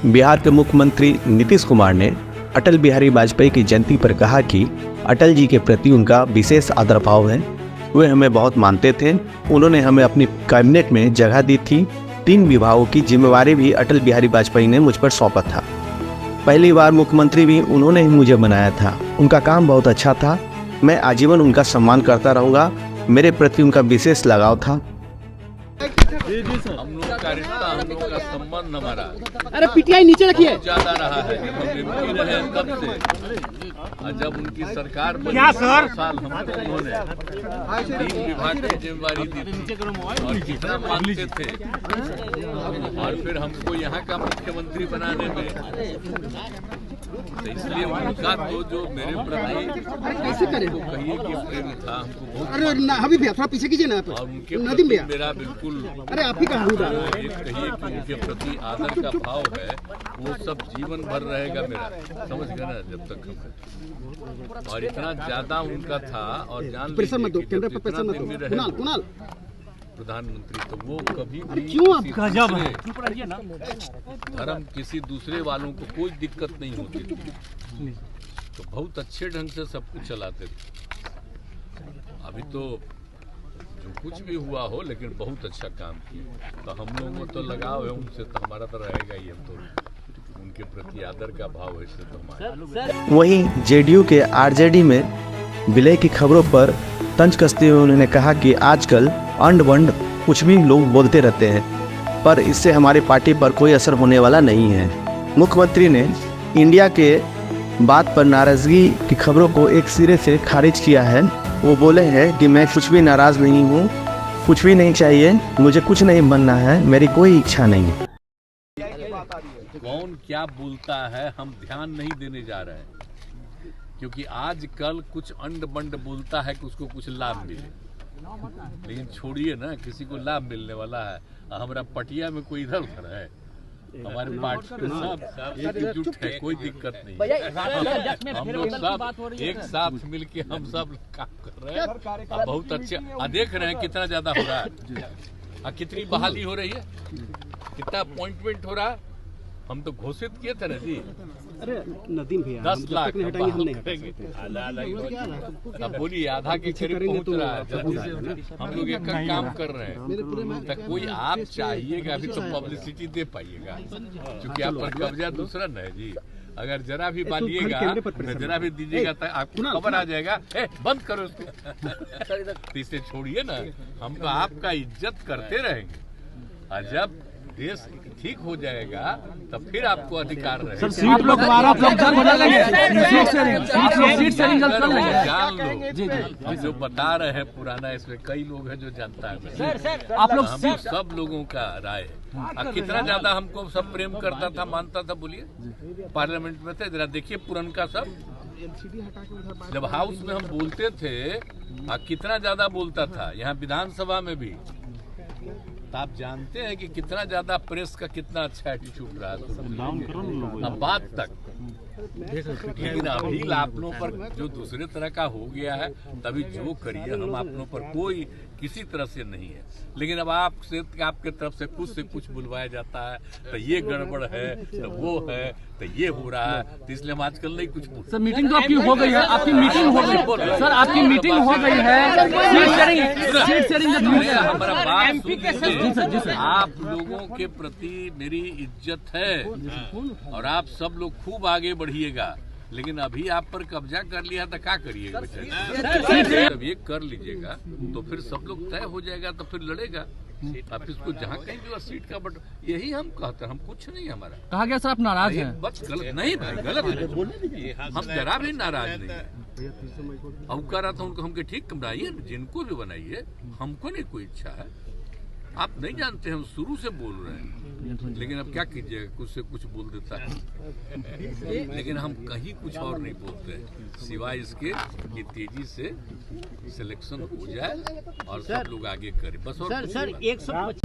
बिहार के मुख्यमंत्री नीतीश कुमार ने अटल बिहारी वाजपेयी की जयंती पर कहा कि अटल जी के प्रति उनका विशेष आदर भाव है। वे हमें बहुत मानते थे। उन्होंने हमें अपनी कैबिनेट में जगह दी थी। 3 विभागों की जिम्मेवारी भी अटल बिहारी वाजपेयी ने मुझ पर सौंपा था। पहली बार मुख्यमंत्री भी उन्होंने ही मुझे बनाया था। उनका काम बहुत अच्छा था। मैं आजीवन उनका सम्मान करता रहूँगा। मेरे प्रति उनका विशेष लगाव था। हम लोग का रिश्ता, हम लोग का संबंध हमारा अरे पीटीआई नीचे रखिए ज्यादा रहा है। जब हम एमपी रहे तब से, और जब उनकी सरकार बनी क्या सर? साल हमको उन्होंने 3 विभाग की जिम्मेवारी दी थी और कितना मानते थे। और फिर हमको यहाँ का मुख्यमंत्री बनाने में, तो इसलिए उनका तो जो मेरे प्रति कैसे करें? तो कहिए कि प्रेम था, हमको बहुत। अरे हबीब भैया थोड़ा पीछे कीजिए ना। और उनके नदीम प्रति भैया मेरा बिल्कुल, अरे आप ही का हूँ कहिए कि उनके प्रति आदर का भाव है, वो सब जीवन भर रहेगा मेरा। समझ गए ना? जब तक हम, और इतना ज्यादा उनका था। और जान प्रेशर मत दो, लीजिए कि कैमरे जब पर प्रेशर इतना मत दो। दिन में कुणाल रहे कुणाल प्रधानमंत्री, तो वो कभी भी क्यों आप किसी गजब दूसरे धर्म, किसी दूसरे वालों को कोई दिक्कत नहीं होती थी। तो बहुत अच्छे ढंग से सब कुछ चलाते थे। अभी तो जो कुछ भी हुआ हो, लेकिन बहुत अच्छा काम किया। तो हम लोगों को तो लगाव है उनसे, तो हमारा तो रहेगा ही। हम तो उनके प्रति आदर का भाव है, इससे तो हमारा। वहीं जेडीयू के आरजेडी में विलय की खबरों पर तंज कसते हुए उन्होंने कहा कि आजकल अंड बंड कुछ भी लोग बोलते रहते हैं, पर इससे हमारी पार्टी पर कोई असर होने वाला नहीं है। मुख्यमंत्री ने इंडिया के बात पर नाराजगी की खबरों को एक सिरे से खारिज किया है। वो बोले हैं कि मैं कुछ भी नाराज नहीं हूँ, कुछ भी नहीं चाहिए, मुझे कुछ नहीं बनना है, मेरी कोई इच्छा नहीं। कौन क्या बोलता है हम ध्यान नहीं देने जा रहे हैं, क्योंकि आजकल कुछ अंड बंड बोलता है कि उसको कुछ लाभ मिले। लेकिन छोड़िए ना, किसी को लाभ मिलने वाला है। हमारा पटिया में कोई इधर उधर है, हमारे पार्टी के सब एकजुट है, कोई दिक्कत नहीं है। हम लोग सब एक साथ मिलके हम सब काम कर रहे हैं। बहुत अच्छे देख रहे हैं कितना ज्यादा हो रहा है, कितनी बहाली हो रही है, कितना अपॉइंटमेंट हो रहा है। हम तो घोषित किए थे ना जी। अरे नदीम भैया 10 लाख हम नहीं हटाएंगे। अब बोलिए, आधा के करीब पहुंच रहा है जल्दी से। हम लोग एक काम कर रहे हैं। तो कोई आप चाहिएगा अभी तो पब्लिसिटी दे पाइएगा, क्योंकि आप पर कब्जा दूसरा न है जी। अगर जरा भी बालिएगा, जरा भी दीजिएगा तो आपको खबर आ जाएगा, बंद करो उसको। तो इसे छोड़िए ना, हम तो आपका इज्जत करते रहेंगे। और जब देश ठीक हो जाएगा तब फिर आपको अधिकार रहेगा। सीट लोग जान लो, हम जो बता रहे हैं पुराना, इसमें कई लोग हैं जो जानता है। आप लोग हम सब लोगों का राय है। कितना ज्यादा हमको सब प्रेम करता था, मानता था, बोलिए। पार्लियामेंट में थे, जरा देखिए पुरनका सब, जब हाउस में हम बोलते थे कितना ज्यादा बोलता था। यहाँ विधानसभा में भी तो आप जानते हैं कि कितना ज्यादा प्रेस का कितना अच्छा एटीट्यूड रहा है अब बात तक। लेकिन अभी आप लोगों पर जो दूसरे तरह का हो गया है, तभी जो करिए, हम आप लोगों पर कोई किसी तरह से नहीं है। लेकिन अब आपके तरफ से कुछ बुलवाया जाता है, तो ये गड़बड़ है, तो वो है, तो ये हो रहा है, तो इसलिए हम आजकल नहीं कुछ सर। मीटिंग तो आपकी हो गई है, आपकी मीटिंग हो गई सर, आपकी मीटिंग हो गई है। सीट शेयरिंग हमारा बात सुनिए। आप लोगों के प्रति मेरी इज्जत है और आप सब लोग खूब आगे बढ़िएगा। लेकिन अभी आप पर कब्जा कर लिया तो क्या करिएगा बेचारे? जब ये कर लीजिएगा तो फिर सब लोग तय हो जाएगा, तो फिर लड़ेगा। आप इसको जहाँ कहीं भी सीट का बट यही हम कहते हैं, हम कुछ नहीं हमारा कहा गया। सर आप नाराज हैं? बस गलत नहीं भाई, गलत है। हम जरा भी नाराज नहीं है। अब कह रहा था उनको, हमके ठीक बनाइए, जिनको भी बनाइए, हमको नहीं कोई इच्छा है। आप नहीं जानते, हम शुरू से बोल रहे हैं। लेकिन अब क्या कीजिएगा, कुछ से कुछ बोल देता है। लेकिन हम कहीं कुछ और नहीं बोलते हैं, सिवाय इसके कि तेजी से सिलेक्शन हो जाए और सब लोग आगे करें, बस। और सर 125